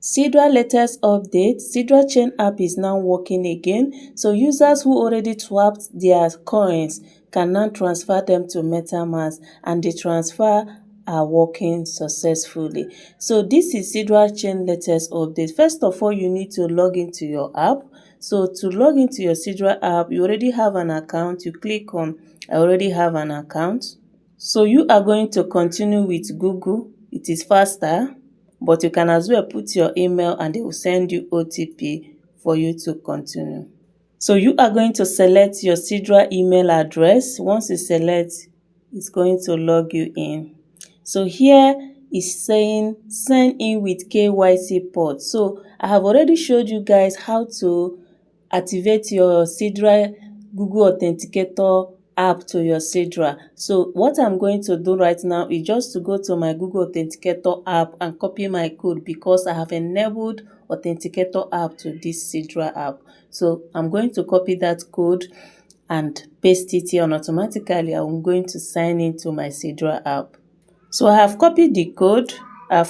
Sidra latest update, SidraChain app is now working again. So users who already swapped their coins can now transfer them to MetaMask, and the transfer are working successfully. So this is SidraChain latest update. First of all, you need to log into your app. So to log into your Sidra app, you already have an account. You click on I already have an account. So you are going to continue with Google. It is faster. But you can as well put your email and they will send you OTP for you to continue. So you are going to select your Sidra email address. Once you select, it's going to log you in. So here is saying sign in with KYC port. So I have already showed you guys how to activate your Sidra Google Authenticator app to your Sidra. So what I'm going to do right now is just to go to my Google Authenticator app and copy my code, because I have enabled Authenticator app to this Sidra app. So I'm going to copy that code and paste it here, and automatically I'm going to sign into my Sidra app. So I have copied the code. I'm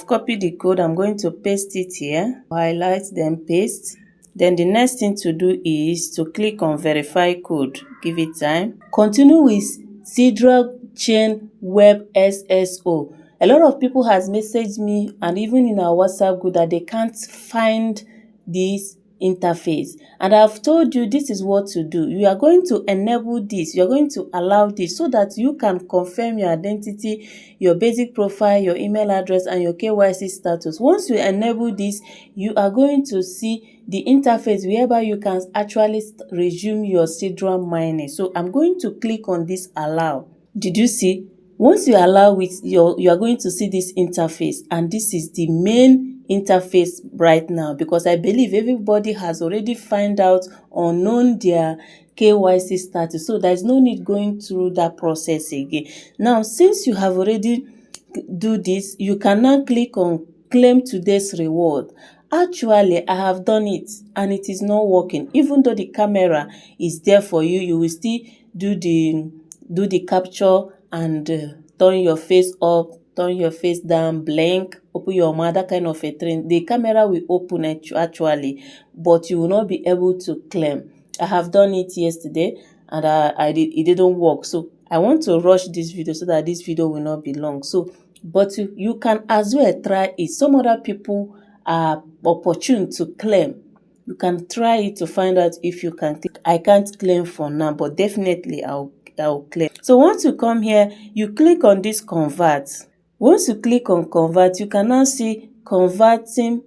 going to paste it here. Highlight, then paste. Then the next thing to do is to click on verify code. Give it time. Continue with SidraChain Web SSO. A lot of people has messaged me, and even in our WhatsApp group, that they can't find this interface, and I've told you this is what to do. You are going to enable this, you are going to allow this, so that you can confirm your identity, your basic profile, your email address, and your KYC status. Once you enable this, you are going to see the interface whereby you can actually resume your Sidra mining. So I'm going to click on this allow. Did you see? Once you allow it, you are going to see this interface, and this is the main interface right now, because I believe everybody has already found out or known their KYC status, so there's no need going through that process again. Now, since you have already do this, you can now click on claim today's reward. Actually, I have done it and it is not working. Even though the camera is there for you, you will still do the capture and turn your face up, turn your face down, blink, open your mouth, that kind of a thing. The camera will open actually, but you will not be able to claim. I have done it yesterday and it didn't work. So I want to rush this video so that this video will not be long. So, but you can as well try it. Some other people are opportune to claim. You can try it to find out if you can click. I can't claim for now, but definitely I'll claim. So once you come here, you click on this convert. Once you click on convert, you can now see converting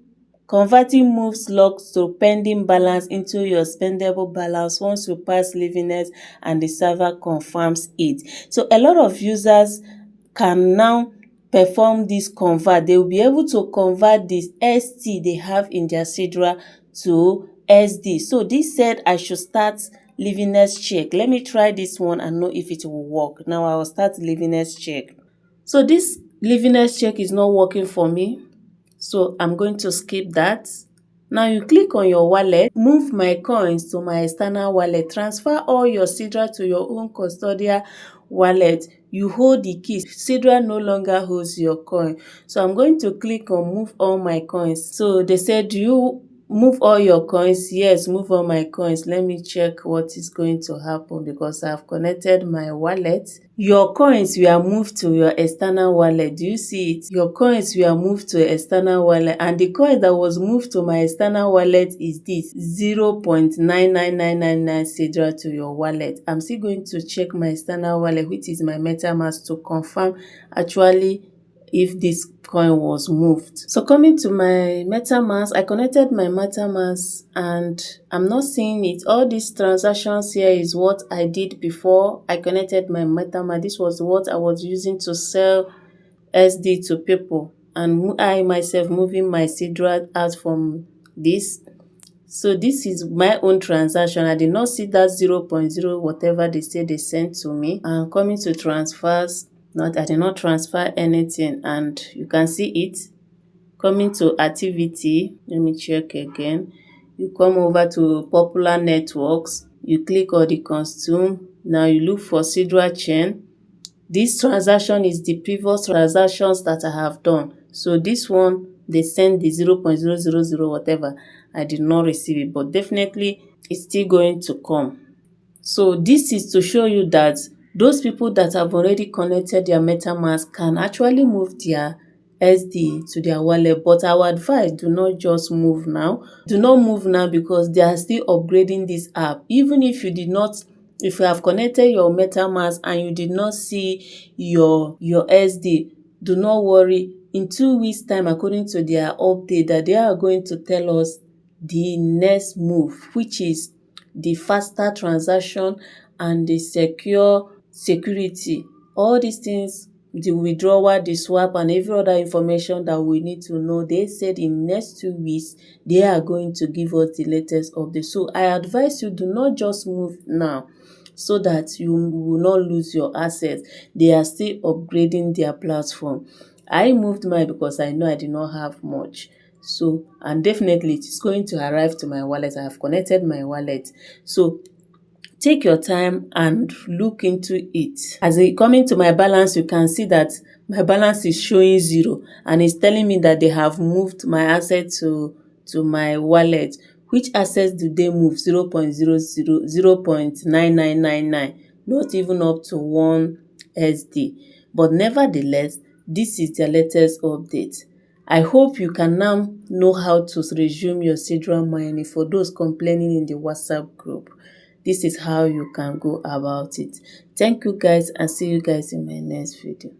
moves logs to pending balance into your spendable balance once you pass liveness and the server confirms it. So a lot of users can now perform this convert. They will be able to convert this ST they have in their Sidra to SD. So this said I should start liveness check. Let me try this one and know if it will work. Now I will start liveness check. So this liveness check is not working for me, so I'm going to skip that. Now you click on your wallet, move my coins to my external wallet, transfer all your Sidra to your own custodial wallet. You hold the keys. Sidra no longer holds your coin. So I'm going to click on move all my coins. So they said, do you move all your coins? Yes, move all my coins. Let me check what is going to happen, because I've connected my wallet. Your coins were moved to your external wallet. Do you see it? Your coins were moved to external wallet, and the coin that was moved to my external wallet is this 0.99999 Sidra to your wallet. I'm still going to check my external wallet, which is my MetaMask, to confirm actually if this coin was moved. So coming to my MetaMask, I connected my MetaMask and I'm not seeing it. All these transactions here is what I did before I connected my MetaMask. This was what I was using to sell SD to people, and I myself moving my Sidra out from this. So this is my own transaction. I did not see that 0.0 whatever they say they sent to me. And coming to transfers, I did not transfer anything, and you can see it. Coming to activity, let me check again. You come over to popular networks, you click on the consume. Now you look for SidraChain. This transaction is the previous transactions that I have done. So this one they sent the 0.000 whatever, I did not receive it, but definitely it's still going to come. So this is to show you that those people that have already connected their MetaMask can actually move their SDA to their wallet. But our advice, do not just move now. Do not move now because they are still upgrading this app. Even if you did not, if you have connected your MetaMask and you did not see your SDA, do not worry. In 2 weeks time, according to their update, that they are going to tell us the next move, which is the faster transaction and the security. All these things, the withdrawal, the swap, and every other information that we need to know, they said in next 2 weeks they are going to give us the latest update. So I advise you, do not just move now, so that you will not lose your assets. They are still upgrading their platform. I moved mine because I know I did not have much. So, and definitely it is going to arrive to my wallet. I have connected my wallet. So take your time and look into it. As I come into my balance, you can see that my balance is showing 0, and it's telling me that they have moved my asset to my wallet. Which assets do they move? 0.00, 0.9999, not even up to 1 SD. But nevertheless, this is the latest update. I hope you can now know how to resume your Sidra mining. For those complaining in the WhatsApp group, this is how you can go about it. Thank you guys, and see you guys in my next video.